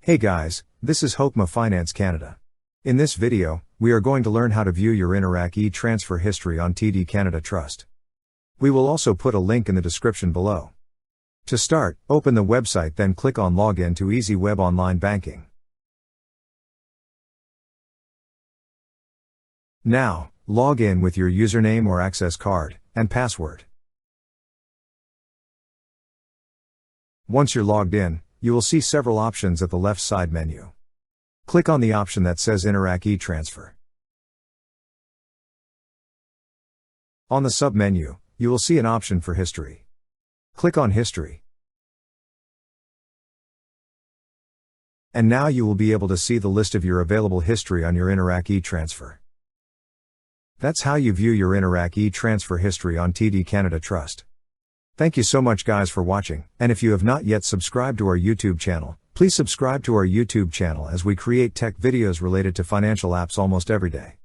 Hey guys, this is Hokma Finance Canada. In this video, we are going to learn how to view your Interac e-transfer history on TD Canada Trust. We will also put a link in the description below. To start, open the website, then click on Login to Easy Web Online Banking. Now, log in with your username or access card and password. Once you're logged in, you will see several options at the left side menu. Click on the option that says Interac e-transfer. On the sub-menu, you will see an option for History. Click on History. And now you will be able to see the list of your available history on your Interac e-transfer. That's how you view your Interac e-transfer history on TD Canada Trust. Thank you so much guys for watching, and if you have not yet subscribed to our YouTube channel, please subscribe to our YouTube channel as we create tech videos related to financial apps almost every day.